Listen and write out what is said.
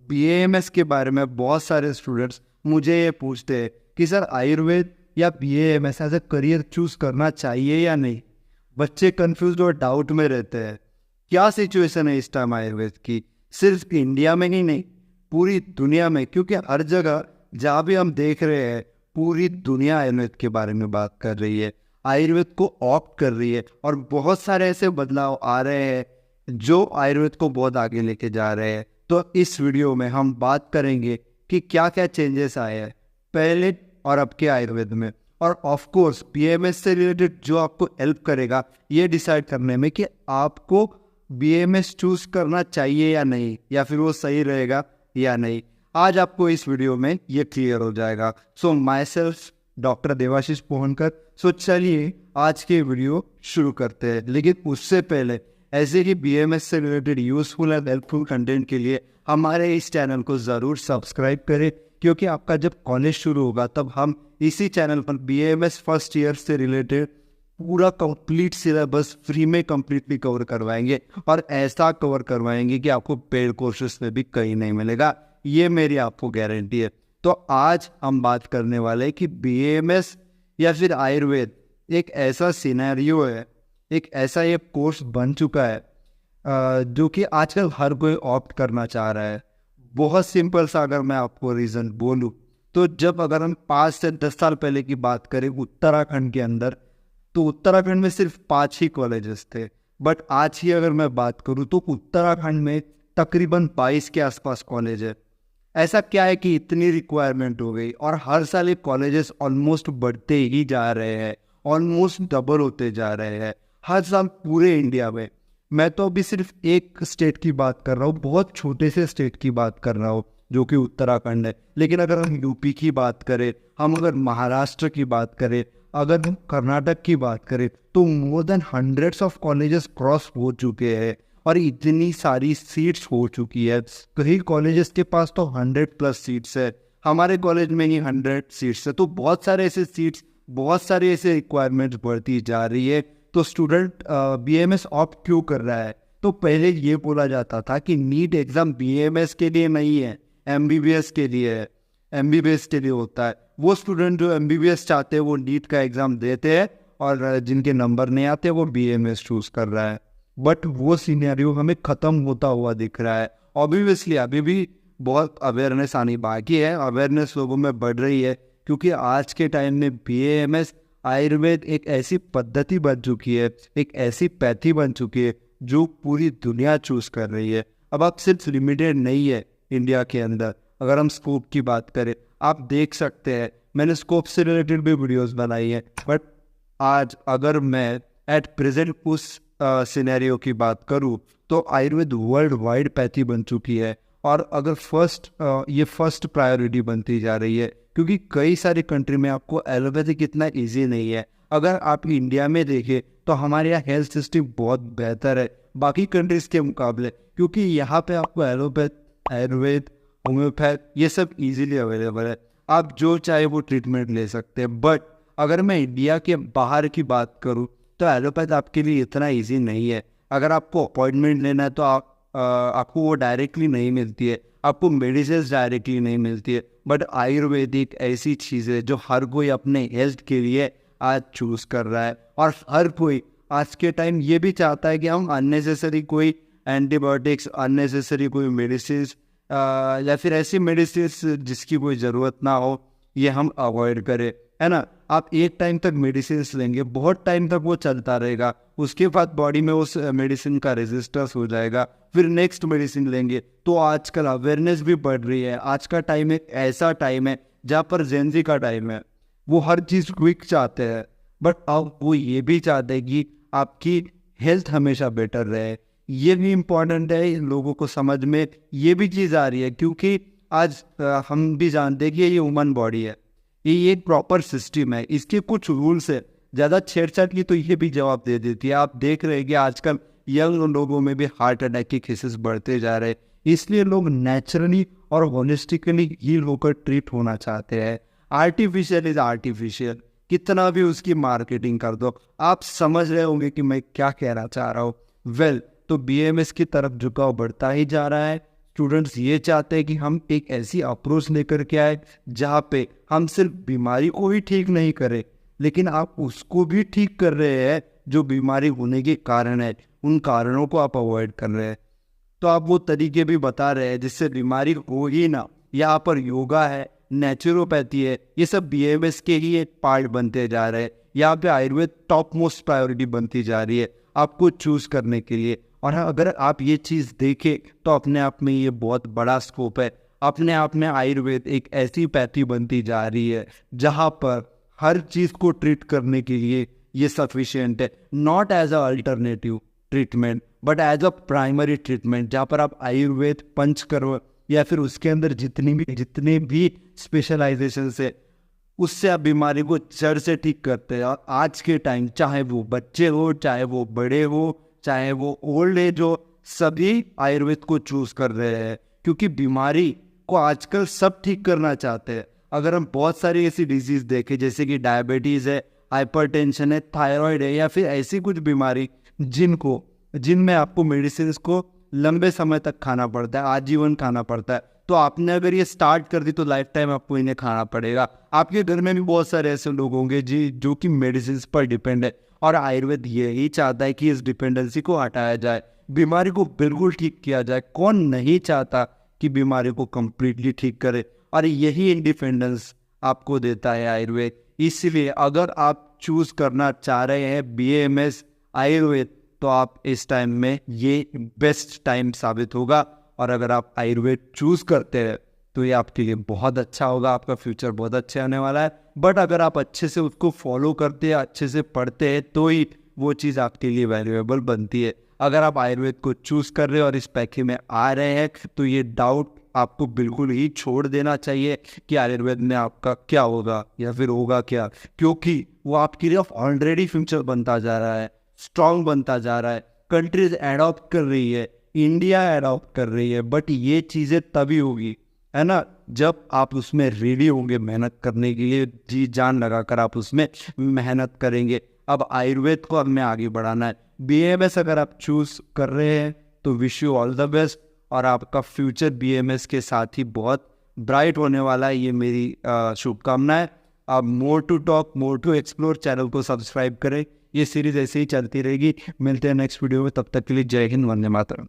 BAMS के बारे में बहुत सारे स्टूडेंट्स मुझे ये पूछते हैं कि सर आयुर्वेद या BAMS as a career choose करना चाहिए या नहीं। बच्चे कंफ्यूज और डाउट में रहते हैं। क्या सिचुएशन है इस टाइम आयुर्वेद की, सिर्फ इंडिया में ही नहीं पूरी दुनिया में, क्योंकि हर जगह जहाँ भी हम देख रहे हैं पूरी दुनिया आयुर्वेद के बारे में बात कर रही है, आयुर्वेद को ऑप्ट कर रही है और बहुत सारे ऐसे बदलाव आ रहे हैं जो आयुर्वेद को बहुत आगे लेके जा रहे हैं। तो इस वीडियो में हम बात करेंगे कि क्या क्या चेंजेस आए हैं पहले और अब के आयुर्वेद में, और ऑफ कोर्स बीएमएस से रिलेटेड जो आपको हेल्प करेगा ये डिसाइड करने में कि आपको बीएमएस चूज करना चाहिए या नहीं, या फिर वो सही रहेगा या नहीं। आज आपको इस वीडियो में ये क्लियर हो जाएगा। So myself doctor Devashish Pohankar. So चलिए आज के वीडियो शुरू करते हैं, लेकिन उससे पहले ऐसे ही बीएमएस से related useful and helpful content के लिए हमारे इस चैनल को ज़रूर सब्सक्राइब करें, क्योंकि आपका जब कॉलेज शुरू होगा तब हम इसी चैनल पर बीएमएस फर्स्ट ईयर से रिलेटेड पूरा कंप्लीट सिलेबस फ्री में कंप्लीटली कवर करवाएंगे, और ऐसा कवर करवाएंगे कि आपको पेड कोर्सेस में भी कहीं नहीं मिलेगा, ये मेरी आपको गारंटी है। तो आज हम बात करने वाले हैं कि बीएमएस या फिर आयुर्वेद एक ऐसा सिनेरियो है, एक ऐसा ये कोर्स बन चुका है जो कि आजकल हर कोई ऑप्ट करना चाह रहा है। बहुत सिंपल सा अगर मैं आपको रीज़न बोलूँ तो जब अगर हम 5 से 10 साल पहले की बात करें उत्तराखंड के अंदर, तो उत्तराखंड में सिर्फ 5 ही कॉलेजेस थे। बट आज ही अगर मैं बात करूँ तो उत्तराखंड में तकरीबन 22 के आसपास कॉलेज है। ऐसा क्या है कि इतनी रिक्वायरमेंट हो गई और हर साल ये कॉलेजेस ऑलमोस्ट बढ़ते ही जा रहे हैं, ऑलमोस्ट डबल होते जा रहे हैं हर साल पूरे इंडिया में। मैं तो अभी सिर्फ एक स्टेट की बात कर रहा हूँ, बहुत छोटे से स्टेट की बात कर रहा हूँ जो कि उत्तराखंड है। लेकिन अगर हम यूपी की बात करें, हम अगर महाराष्ट्र की बात करें, अगर हम कर्नाटक की बात करें, तो more than hundreds of colleges cross हो चुके हैं और इतनी सारी सीट्स हो चुकी है। कई कॉलेजेस के पास तो 100+ सीट्स है, हमारे कॉलेज में ही 100 सीट्स है। तो बहुत सारे ऐसे सीट्स, बहुत सारे ऐसे रिक्वायरमेंट्स बढ़ती जा रही है। तो स्टूडेंट बीएमएस ऑप्ट क्यों कर रहा है? तो पहले ये बोला जाता था कि नीट एग्जाम बीएमएस के लिए नहीं है, एमबीबीएस के लिए है, एमबीबीएस के लिए होता है। वो स्टूडेंट जो एमबीबीएस चाहते हैं वो नीट का एग्जाम देते हैं, और जिनके नंबर नहीं आते वो बीएमएस चूज कर रहा है। बट वो सिनेरियो हमें ख़त्म होता हुआ दिख रहा है। ऑब्वियसली अभी भी बहुत अवेयरनेस आनी बाकी है, अवेयरनेस लोगों में बढ़ रही है, क्योंकि आज के टाइम में बीएमएस आयुर्वेद एक ऐसी पद्धति बन चुकी है, एक ऐसी पैथी बन चुकी है जो पूरी दुनिया चूज कर रही है। अब आप सिर्फ लिमिटेड नहीं है इंडिया के अंदर। अगर हम स्कोप की बात करें, आप देख सकते हैं मैंने स्कोप से रिलेटेड भी वीडियोस बनाई है। बट आज अगर मैं एट प्रेजेंट उस सिनेरियो की बात करूं तो आयुर्वेद वर्ल्ड वाइड पैथी बन चुकी है, और अगर ये फर्स्ट प्रायोरिटी बनती जा रही है, क्योंकि कई सारी कंट्री में आपको एलोपैथिक इतना इजी नहीं है। अगर आप इंडिया में देखें तो हमारे यहाँ हेल्थ सिस्टम बहुत बेहतर है बाकी कंट्रीज के मुकाबले, क्योंकि यहाँ पे आपको एलोपैथ, आयुर्वेद, होम्योपैथ ये सब इजीली अवेलेबल है। आप जो चाहे वो ट्रीटमेंट ले सकते हैं। बट अगर मैं इंडिया के बाहर की बात करूँ तो एलोपैथ आपके लिए इतना ईजी नहीं है। अगर आपको अपॉइंटमेंट लेना है तो आपको वो डायरेक्टली नहीं मिलती है, आपको मेडिसिन डायरेक्टली नहीं मिलती है। बट आयुर्वेदिक ऐसी चीज़ है जो हर कोई अपने हेल्थ के लिए आज चूज कर रहा है, और हर कोई आज के टाइम ये भी चाहता है कि हम अननेसेसरी कोई एंटीबायोटिक्स, अननेसेसरी कोई मेडिसिन या फिर ऐसी मेडिसिन जिसकी कोई ज़रूरत ना हो, ये हम अवॉइड करें, है ना। आप एक टाइम तक मेडिसिन लेंगे, बहुत टाइम तक वो चलता रहेगा, उसके बाद बॉडी में उस मेडिसिन का रेजिस्टेंस हो जाएगा, फिर नेक्स्ट मेडिसिन लेंगे। तो आजकल अवेयरनेस भी बढ़ रही है। आज का टाइम एक ऐसा टाइम है जहाँ पर जेंजी का टाइम है, वो हर चीज़ क्विक चाहते हैं, बट अब वो ये भी चाहते हैं कि आपकी हेल्थ हमेशा बेटर रहे। ये भी इम्पॉर्टेंट है, लोगों को समझ में ये भी चीज़ आ रही है, क्योंकि आज हम भी जानते हैं कि ये ह्यूमन बॉडी है, ये एक प्रॉपर सिस्टम है, इसके कुछ रूल्स है। ज़्यादा छेड़छाड़ की तो ये भी जवाब दे देती है। आप देख रहे हैं कि आजकल यंग लोगों में भी हार्ट अटैक के केसेस बढ़ते जा रहे हैं, इसलिए लोग नेचुरली और होलिस्टिकली हील होकर ट्रीट होना चाहते हैं। आर्टिफिशियल इज आर्टिफिशियल, कितना भी उसकी मार्केटिंग कर दो। आप समझ रहे होंगे कि मैं क्या कहना चाह रहा हूँ। तो बीएमएस की तरफ झुकाव बढ़ता ही जा रहा है। स्टूडेंट्स ये चाहते हैं कि हम एक ऐसी अप्रोच लेकर के आए जहाँ पे हम सिर्फ बीमारी को ही ठीक नहीं करें, लेकिन आप उसको भी ठीक कर रहे हैं जो बीमारी होने के कारण है, उन कारणों को आप अवॉइड कर रहे हैं। तो आप वो तरीके भी बता रहे हैं जिससे बीमारी हो ही ना। यहाँ पर योगा है, नेचुरोपैथी है, ये सब BAMS के ही एक पार्ट बनते जा रहे हैं। यहाँ पे आयुर्वेद टॉप मोस्ट प्रायोरिटी बनती जा रही है आपको चूज करने के लिए। और अगर आप ये चीज़ देखें तो अपने आप में ये बहुत बड़ा स्कोप है। अपने आप में आयुर्वेद एक ऐसी पैथी बनती जा रही है जहाँ पर हर चीज़ को ट्रीट करने के लिए ये सफिशिएंट है, not as a alternative treatment but as a primary treatment, जहाँ पर आप आयुर्वेद पंचकर्म या फिर उसके अंदर जितने भी स्पेशलाइजेशन है उससे आप बीमारी को जड़ से ठीक करते हैं। और आज के टाइम चाहे वो बच्चे हो, चाहे वो बड़े हो, चाहे वो ओल्ड एज हो, सभी आयुर्वेद को चूज कर रहे हैं क्योंकि बीमारी को आजकल सब ठीक करना चाहते हैं। अगर हम बहुत सारी ऐसी डिजीज देखें जैसे कि डायबिटीज़ है, हाइपरटेंशन है, थायराइड है या फिर ऐसी कुछ बीमारी जिनमें आपको मेडिसिन को लंबे समय तक खाना पड़ता है, आजीवन खाना पड़ता है, तो आपने अगर ये स्टार्ट कर दी तो लाइफ टाइम आपको इन्हें खाना पड़ेगा। आपके घर में भी बहुत सारे ऐसे लोग होंगे जो कि मेडिसिन पर डिपेंड है और आयुर्वेद यही चाहता है कि इस डिपेंडेंसी को हटाया जाए, बीमारी को बिल्कुल ठीक किया जाए। कौन नहीं चाहता कि बीमारी को कंप्लीटली ठीक करे, और यही इंडिपेंडेंस आपको देता है आयुर्वेद। इसलिए अगर आप चूज करना चाह रहे हैं BAMS आयुर्वेद तो आप इस टाइम में ये बेस्ट टाइम साबित होगा। और अगर आप आयुर्वेद चूज करते हैं तो ये आपके लिए बहुत अच्छा होगा, आपका फ्यूचर बहुत अच्छा होने वाला है। बट अगर आप अच्छे से उसको फॉलो करते हैं, अच्छे से पढ़ते हैं, तो ही वो चीज़ आपके लिए वैल्यूएबल बनती है। अगर आप आयुर्वेद को चूज कर रहे हो और इस पैके में आ रहे हैं तो ये डाउट आपको बिल्कुल ही छोड़ देना चाहिए कि आयुर्वेद में आपका क्या होगा या फिर होगा क्या, क्योंकि वो आपके लिए ऑलरेडी फ्यूचर बनता जा रहा है, स्ट्रॉन्ग बनता जा रहा है। कंट्रीज एडॉप्ट कर रही है, इंडिया एडॉप्ट कर रही है, बट ये चीज़ें तभी होगी है ना जब आप उसमें रेडी होंगे मेहनत करने के लिए, जी जान लगाकर आप उसमें मेहनत करेंगे। अब आयुर्वेद को हमें आगे बढ़ाना है। BAMS अगर आप चूज कर रहे हैं तो wish you all the best, और आपका फ्यूचर BAMS के साथ ही बहुत ब्राइट होने वाला है, ये मेरी शुभकामनाएं। आप more to talk more to explore channel को सब्सक्राइब करें। ये सीरीज ऐसे ही चलती रहेगी। मिलते हैं नेक्स्ट वीडियो में, तब तक के लिए जय हिंद, वंदे मातरम।